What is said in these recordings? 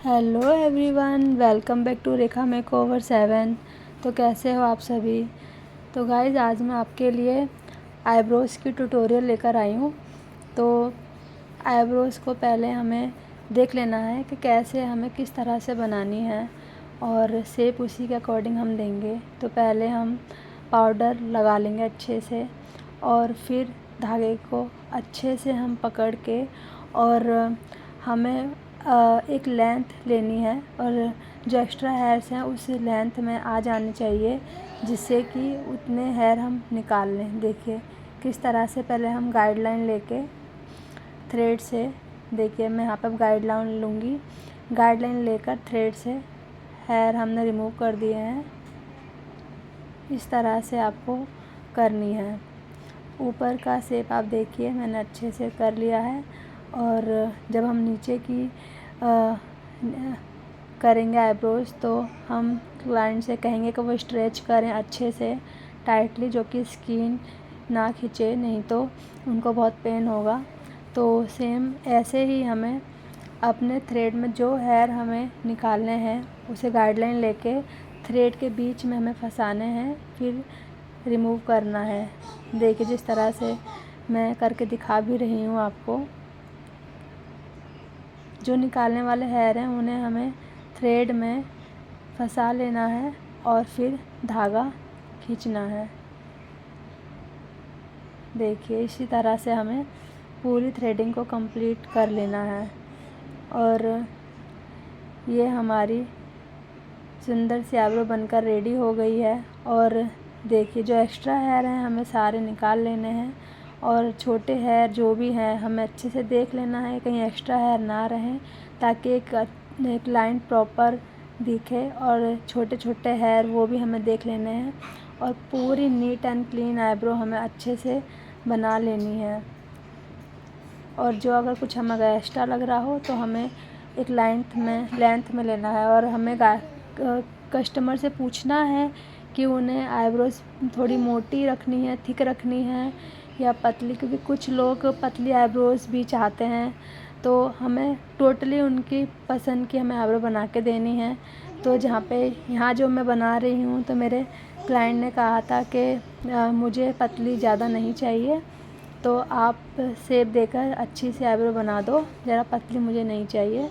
Hello everyone, welcome back to Rekha makeover 7। तो कैसे हो आप सभी। तो गाइज़, आज मैं आपके लिए आईब्रोज़ की ट्यूटोरियल लेकर आई हूँ। तो आईब्रोज़ को पहले हमें देख लेना है कि कैसे हमें किस तरह से बनानी है और शेप उसी के अकॉर्डिंग हम देंगे। तो पहले हम पाउडर लगा लेंगे अच्छे से और फिर धागे को अच्छे से हम पकड़ के और हमें एक लेंथ लेनी है और जो एक्स्ट्रा हेयर्स हैं उस लेंथ में आ जाने चाहिए, जिससे कि उतने हेयर हम निकाल लें। देखिए किस तरह से पहले हम गाइडलाइन लेके थ्रेड से, देखिए मैं यहाँ पर गाइडलाइन लूँगी। गाइडलाइन लेकर थ्रेड से हेयर हमने रिमूव कर दिए हैं। इस तरह से आपको करनी है। ऊपर का शेप आप देखिए मैंने अच्छे से कर लिया है। और जब हम नीचे की करेंगे आईब्रोज़ तो हम क्लाइंट से कहेंगे कि वो स्ट्रेच करें अच्छे से टाइटली, जो कि स्किन ना खींचे, नहीं तो उनको बहुत पेन होगा। तो सेम ऐसे ही हमें अपने थ्रेड में जो हेयर हमें निकालने हैं उसे गाइडलाइन लेके थ्रेड के बीच में हमें फंसाने हैं, फिर रिमूव करना है। देखिए जिस तरह से मैं करके दिखा भी रही हूँ आपको। जो निकालने वाले हेयर हैं उन्हें हमें थ्रेड में फंसा लेना है और फिर धागा खींचना है। देखिए इसी तरह से हमें पूरी थ्रेडिंग को कंप्लीट कर लेना है। और ये हमारी सुंदर सी आईब्रो बनकर रेडी हो गई है। और देखिए जो एक्स्ट्रा हेयर हैं हमें सारे निकाल लेने हैं और छोटे हेयर जो भी हैं हमें अच्छे से देख लेना है कहीं एक्स्ट्रा हेयर ना रहें, ताकि एक लाइन प्रॉपर दिखे। और छोटे छोटे हेयर वो भी हमें देख लेने हैं और पूरी नीट एंड क्लीन आईब्रो हमें अच्छे से बना लेनी है। और जो अगर कुछ हमें एक्स्ट्रा लग रहा हो तो हमें एक लेंथ में लेना है। और हमें कस्टमर से पूछना है कि उन्हें आईब्रोज थोड़ी मोटी रखनी है, थिक रखनी है या पतली, क्योंकि कुछ लोग पतली आईब्रोज भी चाहते हैं। तो हमें टोटली उनकी पसंद की हमें आईब्रो बना के देनी है। तो यहाँ जो मैं बना रही हूँ तो मेरे क्लाइंट ने कहा था कि मुझे पतली ज़्यादा नहीं चाहिए, तो आप शेप देकर अच्छी सी आईब्रो बना दो, ज़रा पतली मुझे नहीं चाहिए।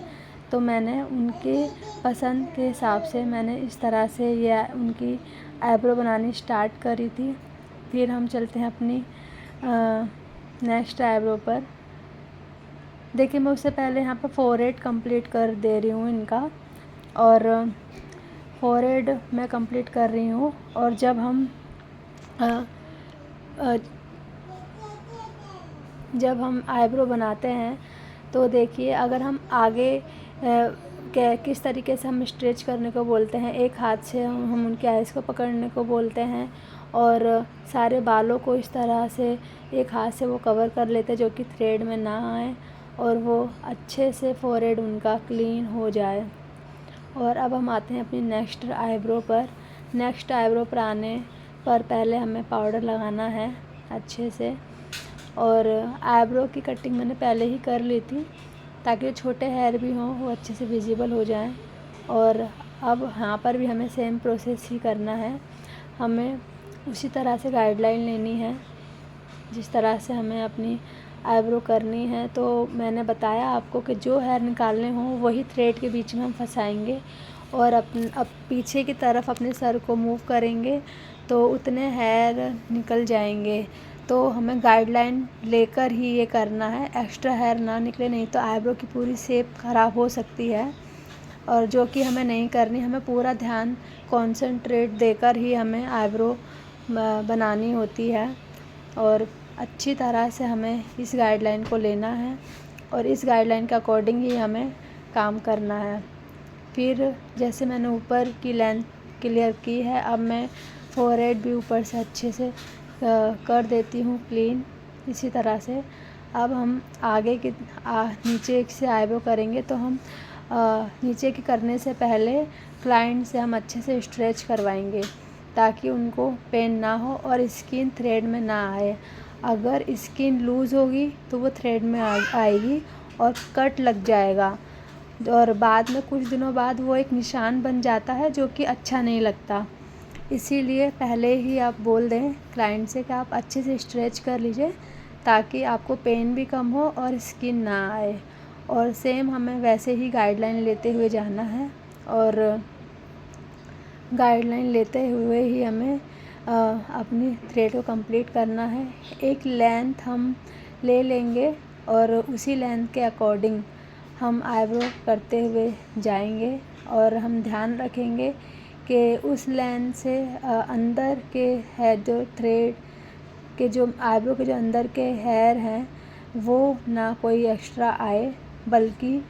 तो मैंने उनके पसंद के हिसाब से मैंने इस तरह से ये उनकी आईब्रो बनानी स्टार्ट करी थी। फिर हम चलते हैं अपनी नेक्स्ट आईब्रो पर। देखिए मैं उससे पहले यहाँ पर फोरहेड कंप्लीट कर दे रही हूँ इनका। और फोरहेड मैं कंप्लीट कर रही हूँ। और जब हम आईब्रो बनाते हैं तो देखिए अगर हम आगे किस तरीके से हम स्ट्रेच करने को बोलते हैं, एक हाथ से हम उनके आइज़ को पकड़ने को बोलते हैं और सारे बालों को इस तरह से एक हाथ से वो कवर कर लेते हैं, जो कि थ्रेड में ना आए और वो अच्छे से फोरहेड उनका क्लीन हो जाए। और अब हम आते हैं अपनी नेक्स्ट आईब्रो पर। नेक्स्ट आईब्रो पर आने पर पहले हमें पाउडर लगाना है अच्छे से। और आईब्रो की कटिंग मैंने पहले ही कर ली थी ताकि छोटे हेयर भी हों वो अच्छे से विजिबल हो जाएं। और अब यहाँ पर भी हमें सेम प्रोसेस ही करना है। हमें उसी तरह से गाइडलाइन लेनी है जिस तरह से हमें अपनी आईब्रो करनी है। तो मैंने बताया आपको कि जो हेयर निकालने हों वही थ्रेड के बीच में हम फंसाएंगे और अब पीछे की तरफ अपने सर को मूव करेंगे तो उतने हेयर निकल जाएंगे। तो हमें गाइडलाइन लेकर ही ये करना है, एक्स्ट्रा हेयर ना निकले, नहीं तो आईब्रो की पूरी शेप ख़राब हो सकती है। और जो कि हमें नहीं करनी, हमें पूरा ध्यान कॉन्सेंट्रेट देकर ही हमें आईब्रो बनानी होती है। और अच्छी तरह से हमें इस गाइडलाइन को लेना है और इस गाइडलाइन के अकॉर्डिंग ही हमें काम करना है। फिर जैसे मैंने ऊपर की लेंथ क्लियर की है, अब मैं फोरहेड भी ऊपर से अच्छे से कर देती हूँ क्लीन। इसी तरह से अब हम आगे की नीचे से आईब्रो करेंगे तो हम नीचे की करने से पहले क्लाइंट से हम अच्छे से स्ट्रेच करवाएंगे ताकि उनको पेन ना हो और स्किन थ्रेड में ना आए। अगर स्किन लूज़ होगी तो वो थ्रेड में आएगी और कट लग जाएगा। और बाद में कुछ दिनों बाद वो एक निशान बन जाता है जो कि अच्छा नहीं लगता। इसीलिए पहले ही आप बोल दें क्लाइंट से कि आप अच्छे से स्ट्रेच कर लीजिए ताकि आपको पेन भी कम हो और स्किन ना आए। और सेम हमें वैसे ही गाइडलाइन लेते हुए जाना है और गाइडलाइन लेते हुए ही हमें अपनी थ्रेड को कंप्लीट करना है। एक लेंथ हम ले लेंगे और उसी लेंथ के अकॉर्डिंग हम आईब्रो करते हुए जाएंगे और हम ध्यान रखेंगे कि उस लेंथ से अंदर के है जो थ्रेड के जो आईब्रो के जो अंदर के हेयर हैं वो ना कोई एक्स्ट्रा आए, बल्कि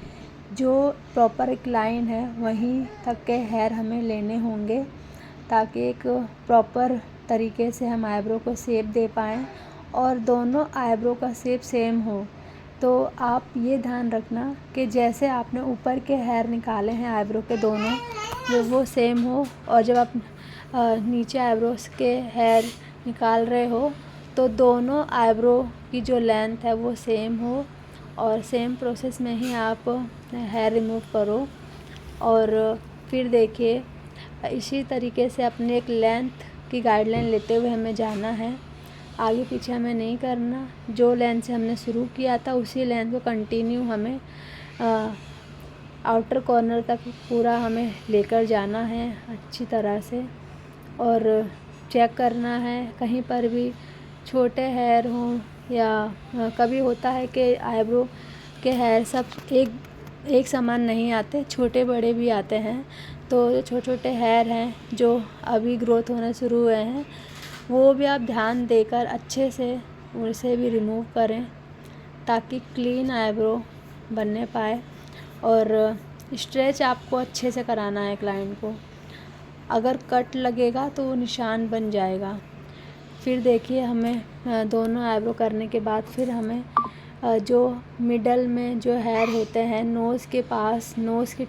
जो प्रॉपर एक लाइन है वहीं तक के हेयर हमें लेने होंगे ताकि एक प्रॉपर तरीके से हम आईब्रो को शेप दे पाएँ और दोनों आईब्रो का शेप सेम हो। तो आप ये ध्यान रखना कि जैसे आपने ऊपर के हेयर निकाले हैं आईब्रो के दोनों वो सेम हो, और जब आप नीचे आईब्रोज के हेयर निकाल रहे हो तो दोनों आईब्रो की जो लेंथ है वो सेम हो और सेम प्रोसेस में ही आप हेयर रिमूव करो। और फिर देखिए इसी तरीके से अपने एक लेंथ की गाइडलाइन लेते हुए हमें जाना है, आगे पीछे हमें नहीं करना। जो लेंथ से हमने शुरू किया था उसी लेंथ को कंटिन्यू हमें आउटर कॉर्नर तक पूरा हमें लेकर जाना है अच्छी तरह से। और चेक करना है कहीं पर भी छोटे हेयर हों या कभी होता है कि आईब्रो के हेयर सब एक समान नहीं आते, छोटे बड़े भी आते हैं। तो जो छोटे छोटे हेयर हैं जो अभी ग्रोथ होना शुरू हुए हैं वो भी आप ध्यान देकर अच्छे से उसे भी रिमूव करें ताकि क्लीन आईब्रो बनने पाए। और स्ट्रेच आपको अच्छे से कराना है क्लाइंट को, अगर कट लगेगा तो वो निशान बन जाएगा। फिर देखिए हमें दोनों आईब्रो करने के बाद फिर हमें जो मिडल में जो हेयर होते हैं नोज़ के पास, नोज़ के